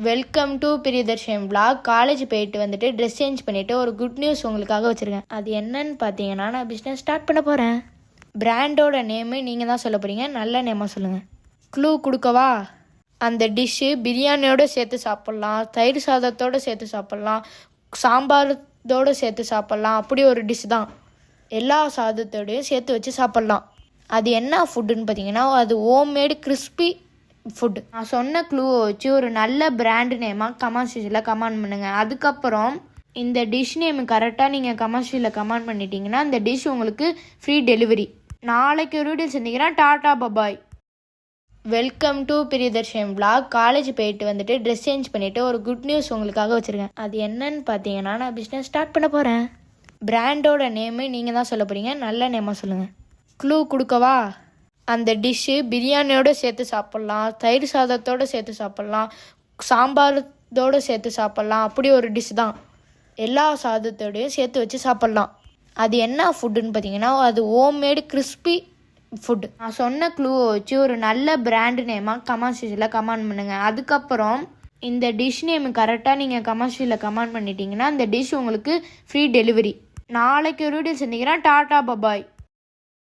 Welcome to Priyadarshan vlog. College போயிட்டு வந்துட்டு dress change பண்ணிவிட்டு ஒரு குட் நியூஸ் உங்களுக்காக வச்சுருக்கேன். அது என்னன்னு பார்த்தீங்கன்னா, நான் பிஸ்னஸ் ஸ்டார்ட் பண்ண போகிறேன். பிராண்டோட நேமு நீங்கள் தான் சொல்ல போகிறீங்க. நல்ல நேமாக சொல்லுங்கள். க்ளூ கொடுக்கவா? அந்த டிஷ்ஷு பிரியாணியோடு சேர்த்து சாப்பிட்லாம், தயிர் சாதத்தோடு சேர்த்து சாப்பிட்லாம், சாம்பாரோடு சேர்த்து சாப்பிட்லாம். அப்படி ஒரு டிஷ் தான். எல்லா சாதத்தோடையும் சேர்த்து வச்சு சாப்பிட்லாம். அது என்ன ஃபுட்டுன்னு பார்த்தீங்கன்னா, அது ஹோம்மேடு கிறிஸ்பி ஃபுட். நான் சொன்ன க்ளூவை வச்சு ஒரு நல்ல பிராண்ட் நேமாக கமெண்ட் செக்ஷனில் கமெண்ட் பண்ணுங்கள். அதுக்கப்புறம் இந்த டிஷ் நேம் கரெக்டாக நீங்கள் கமெண்ட் செக்ஷனில் கமெண்ட் பண்ணிட்டீங்கன்னா அந்த டிஷ் உங்களுக்கு ஃப்ரீ டெலிவரி. நாளைக்கு ஒரு வீடியோ செஞ்சிங்கன்னா tata bye bye. Welcome to Priyadarshan vlog. College போயிட்டு வந்துட்டு ட்ரெஸ் சேஞ்ச் பண்ணிவிட்டு ஒரு குட் நியூஸ் உங்களுக்காக வச்சுருக்கேன். அது என்னன்னு பார்த்தீங்கன்னா, நான் பிஸ்னஸ் ஸ்டார்ட் பண்ண போகிறேன். பிராண்டோட நேமு நீங்கள் தான் சொல்ல போகிறீங்க. நல்ல நேமாக சொல்லுங்கள். க்ளூ கொடுக்கவா? அந்த டிஷ்ஷு பிரியாணியோடு சேர்த்து சாப்பிட்லாம், தயிர் சாதத்தோடு சேர்த்து சாப்பிட்லாம், சாம்பாரோடு சேர்த்து சாப்பிட்லாம். அப்படி ஒரு டிஷ் தான். எல்லா சாதத்தோடையும் சேர்த்து வச்சு சாப்பிட்லாம். அது என்ன ஃபுட்டுன்னு பார்த்தீங்கன்னா, அது ஹோம்மேடு கிறிஸ்பி ஃபுட். நான் சொன்ன க்ளூவை வச்சு ஒரு நல்ல பிராண்ட் நேமாக கமெண்ட் செக்ஷனில் கமெண்ட் பண்ணுங்கள். அதுக்கப்புறம் இந்த டிஷ் நேம் கரெக்டாக நீங்கள் கமெண்ட் செக்ஷனில் கமெண்ட் பண்ணிட்டீங்கன்னா அந்த டிஷ் உங்களுக்கு ஃப்ரீ டெலிவரி. நாளைக்கு ஒரு வீடியோ செஞ்சிங்கன்னா டாட்டா பபாய்.